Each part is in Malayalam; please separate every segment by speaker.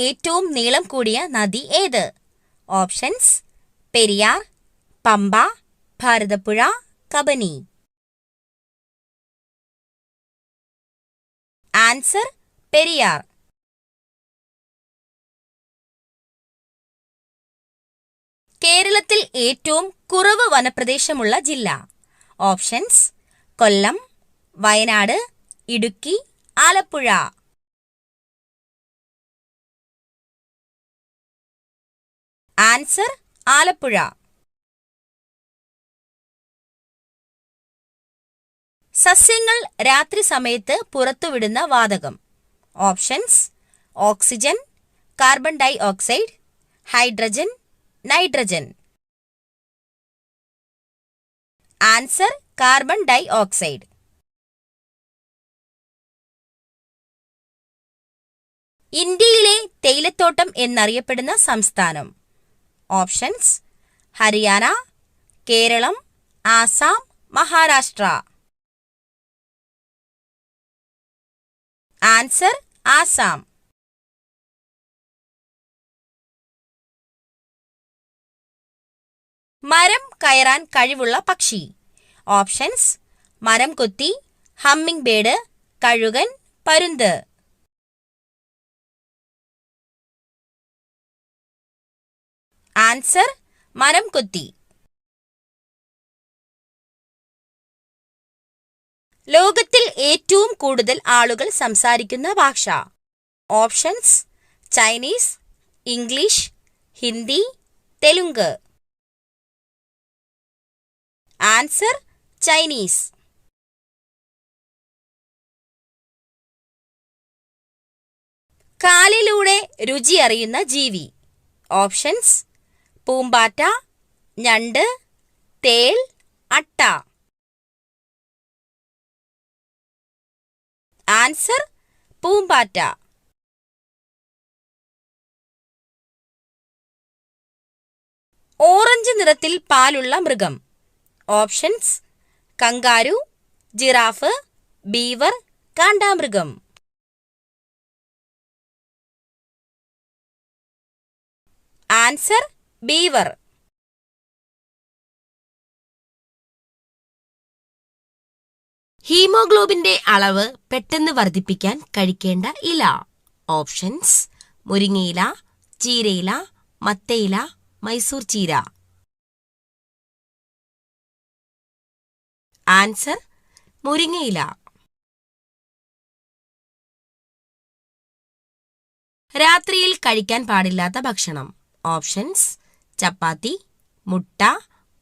Speaker 1: ഏറ്റവും നീളം കൂടിയ നദി ഏത്? ഓപ്ഷൻസ്: പെരിയാർ, പമ്പ, ഭാരതപ്പുഴ, കബനി. ആൻസർ: പെരിയാർ. കേരളത്തിൽ ഏറ്റവും കുറവ് വനപ്രദേശമുള്ള ജില്ല? ഓപ്ഷൻസ്: കൊല്ലം, വയനാട്, ഇടുക്കി, ആലപ്പുഴ. ആൻസർ: ആലപ്പുഴ. സസ്യങ്ങൾ രാത്രി സമയത്ത് പുറത്തുവിടുന്ന വാതകം? Options: oxygen, carbon dioxide, hydrogen, nitrogen. Answer: carbon dioxide. ഇന്ത്യയിലെ തേയിലത്തോട്ടം എന്നറിയപ്പെടുന്ന സംസ്ഥാനം? ഓപ്ഷൻസ്: ഹരിയാന, കേരളം, ആസാം, മഹാരാഷ്ട്ര. ആൻസർ: ആസാം. മരം കയറാൻ കഴിവുള്ള പക്ഷി? ഓപ്ഷൻസ്: മരം കൊത്തി, ഹമ്മിങ് ബേർഡ്, കഴുകൻ, പരുന്ത്. ആൻസർ: മരം കൊത്തി. ലോകത്തിൽ ഏറ്റവും കൂടുതൽ ആളുകൾ സംസാരിക്കുന്ന ഭാഷ? Options: Chinese, English, Hindi, Telugu. Answer: Chinese. കാലിലൂടെ രുചി അറിയുന്ന ജീവി? ഓപ്ഷൻസ്: പൂമ്പാറ്റ, ഞണ്ട്, തേൾ, അട്ട. ആൻസർ: പൂമ്പാറ്റ. ഓറഞ്ച് നിറത്തിൽ പാലുള്ള മൃഗം? ഓപ്ഷൻസ്: കങ്കാരു, ജിറാഫ്, ബീവർ, കാണ്ടാമൃഗം. Answer: beaver. ഹീമോഗ്ലോബിന്റെ അളവ് പെട്ടെന്ന് വർദ്ധിപ്പിക്കാൻ കഴിക്കേണ്ട ഇല? ഓപ്ഷൻസ്: മുരിങ്ങയില, ചീരയില, മത്തയില, മൈസൂർ ചീര. ആൻസർ: മുരിങ്ങയില. രാത്രിയിൽ കഴിക്കാൻ പാടില്ലാത്ത ഭക്ഷണം? ഓപ്ഷൻസ്: ചപ്പാത്തി, മുട്ട,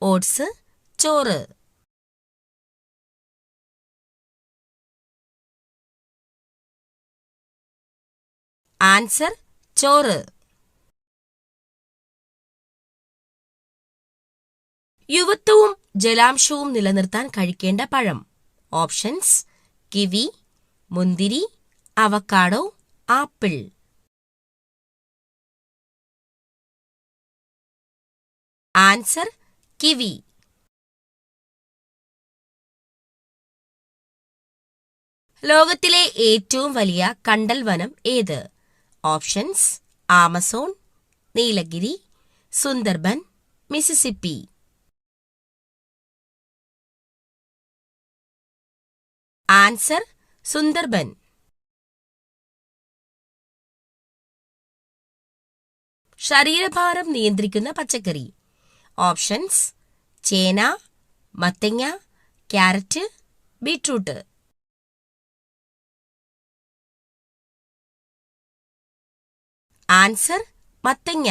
Speaker 1: ഓട്സ്, ചോറ്. ആൻസർ: ചോറ്. യുവത്വവും ജലാംശവും നിലനിർത്താൻ കഴിക്കേണ്ട പഴം? ഓപ്ഷൻസ്: കിവി, മുന്തിരി, അവക്കാഡോ, ആപ്പിൾ. Answer: kiwi. ലോകത്തിലെ ഏറ്റവും വലിയ കണ്ടൽ വനം ഏത്? Options: Amazon, Nilgiri, Sundarban, Mississippi. Answer: Sundarban. ശരീരഭാരം നിയന്ത്രിക്കുന്ന പച്ചക്കറി? ഓപ്ഷൻസ്: ചേന, മത്തങ്ങ, ക്യാരറ്റ്, ബീട്രൂട്ട്. ആൻസർ: മത്തങ്ങ.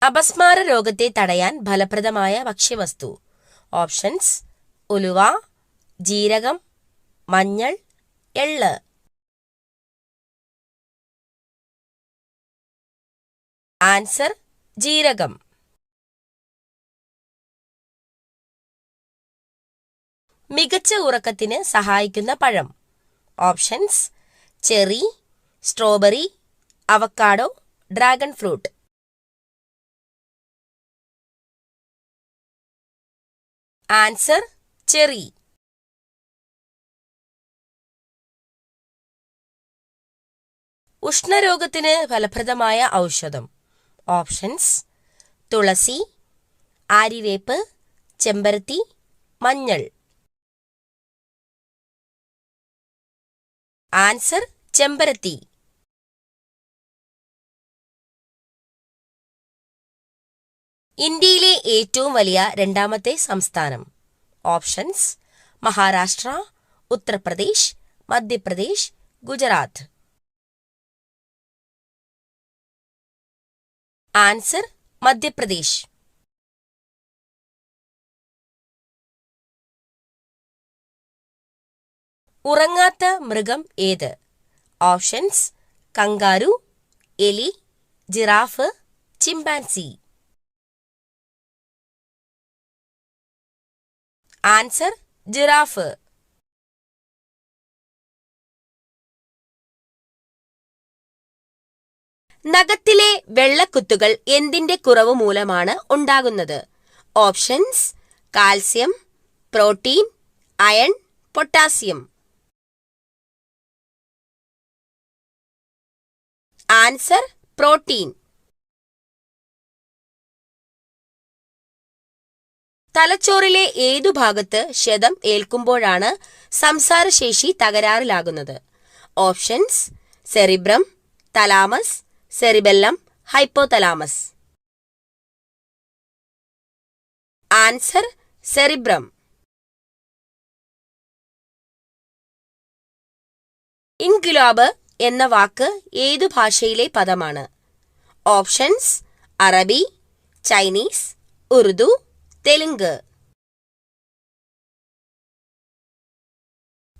Speaker 1: അപസ്മാര രോഗത്തെ തടയാൻ ഫലപ്രദമായ ഭക്ഷ്യവസ്തു? ഓപ്ഷൻസ്: ഉലുവ, ജീരകം, മഞ്ഞൾ, എള്ള്. ആൻസർ: ജീരകം. മികച്ച ഉറക്കത്തിന് സഹായിക്കുന്ന പഴം? Options: cherry, strawberry, avocado, dragon fruit. Answer: cherry. ഉഷ്ണരോഗത്തിന് ഫലപ്രദമായ ഔഷധം. ഓപ്ഷൻസ്: തുളസി, ആര്യവേപ്പ്, ചെമ്പരത്തി, മഞ്ഞൾ. ആൻസർ: ചെമ്പരത്തി. ഇന്ത്യയിലെ ഏറ്റവും വലിയ രണ്ടാമത്തെ സംസ്ഥാനം. ഓപ്ഷൻസ്: മഹാരാഷ്ട്ര, ഉത്തർപ്രദേശ്, മധ്യപ്രദേശ്, ഗുജറാത്ത്. ആൻസർ: മധ്യപ്രദേശ്. ഉറങ്ങാത്ത മൃഗം ഏത്? ഓപ്ഷൻസ്: കങ്കാരു, എലി, ജിറാഫ്, ചിമ്പാൻസി. Answer: giraffe. നഖത്തിലെ വെള്ളക്കുത്തുകൾ എന്തിന്റെ കുറവ് മൂലമാണ് ഉണ്ടാകുന്നത്? Options: calcium, protein, iron, potassium. Answer: protein. തലച്ചോറിലെ ഏതു ഭാഗത്ത് ക്ഷതം ഏൽക്കുമ്പോഴാണ് സംസാരശേഷി തകരാറിലാകുന്നത്? Options: cerebrum, thalamus, cerebellum, hypothalamus. Answer: cerebrum. ഇൻക്വിലാബ് എന്ന വാക്ക് ഏതു ഭാഷയിലെ പദമാണ്? ഓപ്ഷൻസ്: അറബി, ചൈനീസ്, ഉറുദു, തെലുങ്ക്.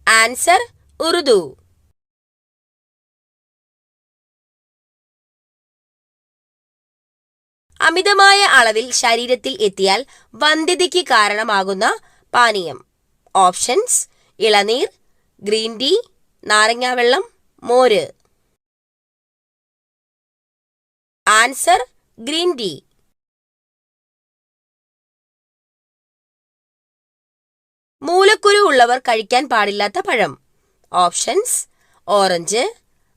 Speaker 1: ആൻസർ: ഉറുദു. അമിതമായ അളവിൽ ശരീരത്തിൽ എത്തിയാൽ വന്ധ്യതയ്ക്ക് കാരണമാകുന്ന പാനീയം. ഓപ്ഷൻസ്: ഇളനീർ, ഗ്രീൻ ടീ, നാരങ്ങാവെള്ളം, മോര്. Answer: green tea. മൂലക്കുരു ഉള്ളവർ കഴിക്കാൻ പാടില്ലാത്ത പഴം. ഓപ്ഷൻസ്: ഓറഞ്ച്,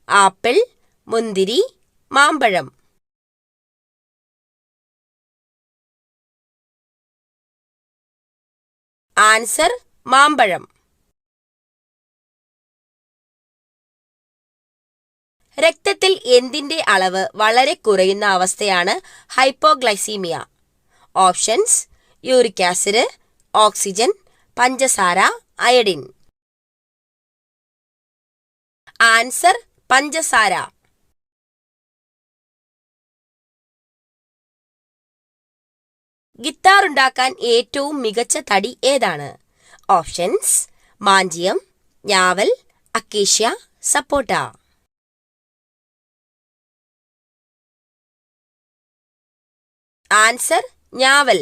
Speaker 1: ആപ്പിൾ, മുന്തിരി, മാമ്പഴം. ആൻസർ: മാമ്പഴം. രക്തത്തിൽ എന്തിന്റെ അളവ് വളരെ കുറയുന്ന അവസ്ഥയാണ് hypoglycaemia? Options: uric acid, oxygen, പഞ്ചസാര, അയഡിൻ. ആൻസർ: പഞ്ചസാര. ഗിത്താർ ഉണ്ടാക്കാൻ ഏറ്റവും മികച്ച തടി ഏതാണ്? ഓപ്ഷൻസ്: മാഞ്ചിയം, ഞാവൽ, അക്കേഷ്യ, സപ്പോട്ട. ആൻസർ: ഞാവൽ.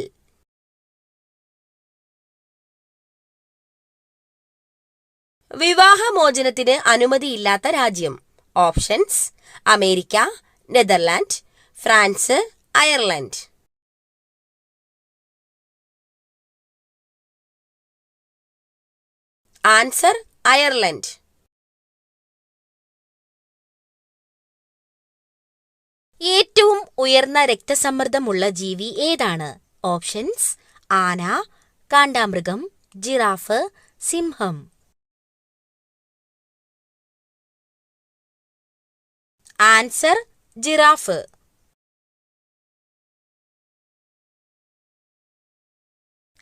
Speaker 1: വിവാഹമോചനത്തിന് അനുമതിയില്ലാത്ത രാജ്യം. Options: America, Netherland, France, Ireland. Answer: Ireland. ഏറ്റവും ഉയർന്ന രക്തസമ്മർദ്ദമുള്ള ജീവി ഏതാണ്? ഓപ്ഷൻസ്: ആന, കാണ്ടാമൃഗം, ജിറാഫ്, സിംഹം. Answer: giraffe.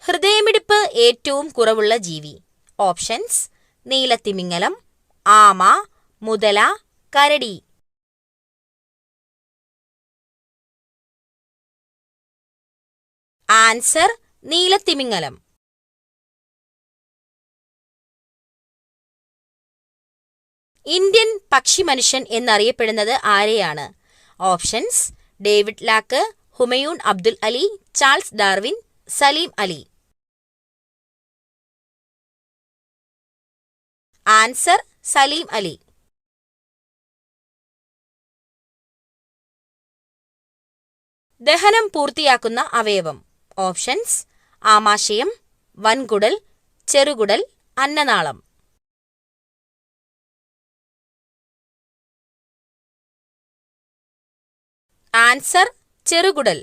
Speaker 1: ഹൃദയമിടിപ്പ് ഏറ്റവും കുറവുള്ള ജീവി. ഓപ്ഷൻസ്: നീലത്തിമിംഗലം, ആമ, മുതല, കരടി. ആൻസർ: നീലത്തിമിംഗലം. ഇന്ത്യൻ പക്ഷിമനുഷ്യൻ എന്നറിയപ്പെടുന്നത് ആരെയാണ്? Options: David Lack, Humayun Abdul Ali, Charles Darwin, Salim Ali. Answer: Salim Ali. ദഹനം പൂർത്തിയാക്കുന്ന അവയവം. ഓപ്ഷൻസ്: ആമാശയം, വൻകുടൽ, ചെറുകുടൽ, അന്നനാളം. ആൻസർ ചെറുകുടൽ.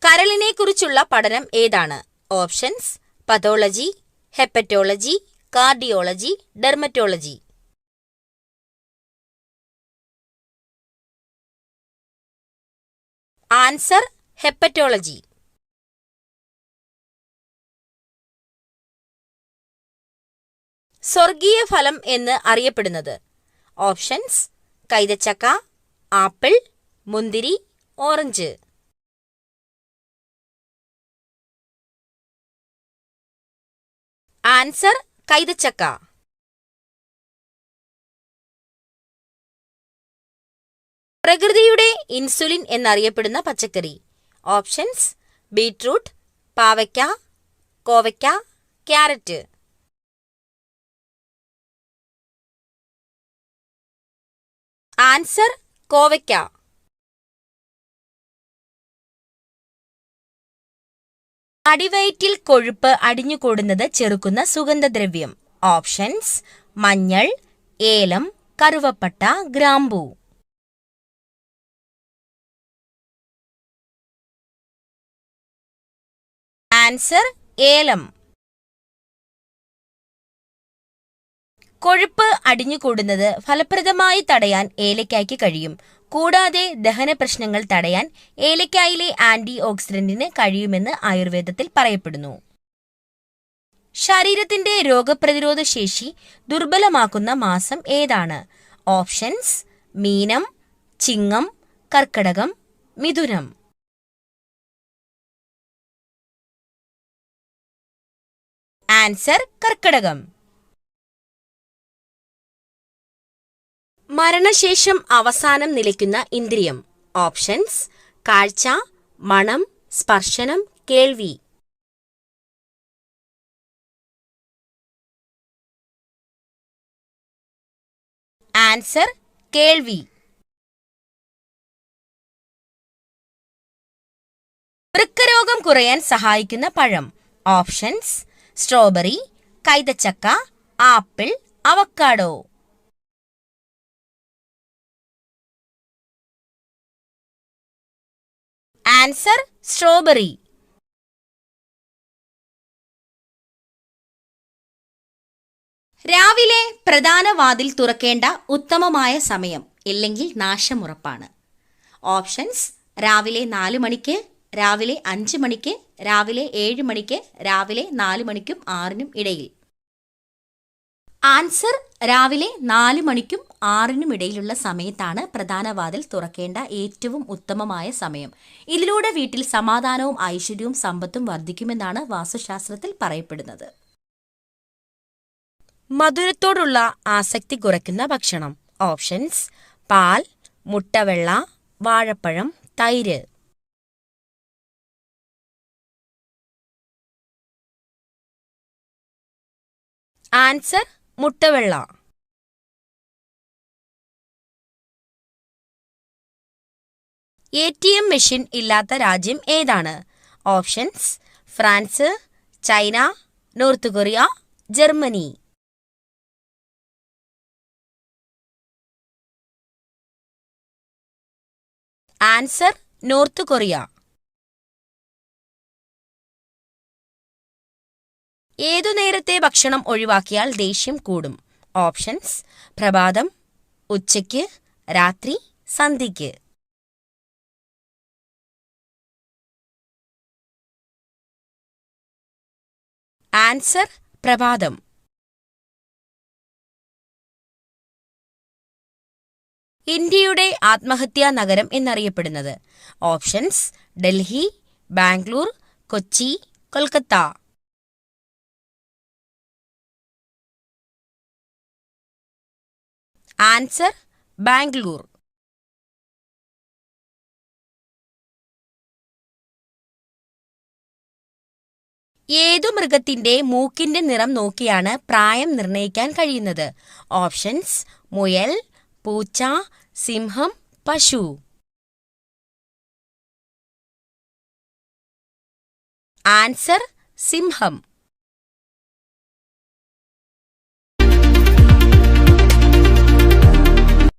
Speaker 1: കരളിനെ കുറിച്ചുള്ള പഠനം ഏതാണ്? Options: pathology, hepatology, cardiology, dermatology. Answer hepatology. സ്വർഗീയ ഫലം എന്ന് അറിയപ്പെടുന്നത്? ഓപ്ഷൻസ്: കൈതച്ചക്ക, ആപ്പിൾ, മുന്തിരി, ഓറഞ്ച്. ആൻസർ കൈതച്ചക്ക. പ്രകൃതിയുടെ ഇൻസുലിൻ എന്നറിയപ്പെടുന്ന പച്ചക്കറി? ഓപ്ഷൻസ്: ബീറ്റ്റൂട്ട്, പാവയ്ക്ക, കോവയ്ക്ക, ക്യാരറ്റ്. ആൻസർ കോവയ്ക്ക. അടിവയറ്റിൽ കൊഴുപ്പ് അടിഞ്ഞുകൂടുന്നത് ചെറുക്കുന്ന സുഗന്ധദ്രവ്യം? ഓപ്ഷൻസ്: മഞ്ഞൾ, ഏലം, കറുവപ്പട്ട, ഗ്രാമ്പൂ. ആൻസർ ഏലം. കൊഴുപ്പ് അടിഞ്ഞുകൂടുന്നത് ഫലപ്രദമായി തടയാൻ ഏലക്കായ്ക്ക് കഴിയും. കൂടാതെ ദഹന പ്രശ്നങ്ങൾ തടയാൻ ഏലക്കായിലെ ആന്റി ഓക്സിഡന്റിന് കഴിയുമെന്ന് ആയുർവേദത്തിൽ പറയപ്പെടുന്നു. ശരീരത്തിന്റെ രോഗപ്രതിരോധ ശേഷി ദുർബലമാക്കുന്ന മാസം ഏതാണ്? ഓപ്ഷൻസ്: മീനം, ചിങ്ങം, കർക്കടകം, മിഥുനം. ആൻസർ കർക്കടകം. മരണശേഷം അവസാനം നിലയ്ക്കുന്ന ഇന്ദ്രിയം? ഓപ്ഷൻസ്: കാഴ്ച, മണം, സ്പർശനം, കേൾവി. ആൻസർ കേൾവി. വൃക്കരോഗം കുറയാൻ സഹായിക്കുന്ന പഴം? ഓപ്ഷൻസ്: സ്ട്രോബെറി, കൈതച്ചക്ക, ആപ്പിൾ, അവക്കാഡോ. Answer strawberry. രാവിലെ പ്രധാന വാതിൽ തുറക്കേണ്ട ഉത്തമമായ സമയം ഇല്ലെങ്കിൽ നാശമുറപ്പാണ്? ഓപ്ഷൻസ്: രാവിലെ 4 മണിക്ക്, രാവിലെ 5 മണിക്ക്, രാവിലെ 7 മണിക്ക്, രാവിലെ 4 മണിക്കും 6നും ഇടയിൽ. ആൻസർ രാവിലെ 4 മണിക്കും 6നും ഇടയിലുള്ള സമയത്താണ് പ്രധാന വാതിൽ തുറക്കേണ്ട ഏറ്റവും ഉത്തമമായ സമയം. ഇതിലൂടെ വീട്ടിൽ സമാധാനവും ഐശ്വര്യവും സമ്പത്തും വർദ്ധിക്കുമെന്നാണ് വാസ്തുശാസ്ത്രത്തിൽ പറയപ്പെടുന്നത്. മധുരത്തോടുള്ള ആസക്തി കുറയ്ക്കുന്ന ഭക്ഷണം? ഓപ്ഷൻസ്: പാൽ, മുട്ടവെള്ള, വാഴപ്പഴം, തൈര്. ആൻസർ മുട്ടവെള്ള. ATM മെഷീൻ ഇല്ലാത്ത രാജ്യം ഏതാണ്? Options: France, China, north Korea, Germany. Answer north Korea. ഏതു നേരത്തെ ഭക്ഷണം ഒഴിവാക്കിയാൽ ദേഷ്യം കൂടും? ഓപ്ഷൻസ്: പ്രഭാതം, ഉച്ചയ്ക്ക്, രാത്രി, സന്ധ്യയ്ക്ക്. ആൻസർ പ്രഭാതം. ഇന്ത്യയുടെ ആത്മഹത്യാ നഗരം എന്നറിയപ്പെടുന്നത്? ഓപ്ഷൻസ്: ഡൽഹി, ബാംഗ്ലൂർ, കൊച്ചി, കൊൽക്കത്ത. ആൻസർ ബാംഗ്ലൂർ. ഏതു മൃഗത്തിന്റെ മൂക്കിന്റെ നിറം നോക്കിയാണ് പ്രായം നിർണ്ണയിക്കാൻ കഴിയുന്നത്? ഓപ്ഷൻസ്: മുയൽ, പൂച്ച, സിംഹം, പശു. ആൻസർ സിംഹം.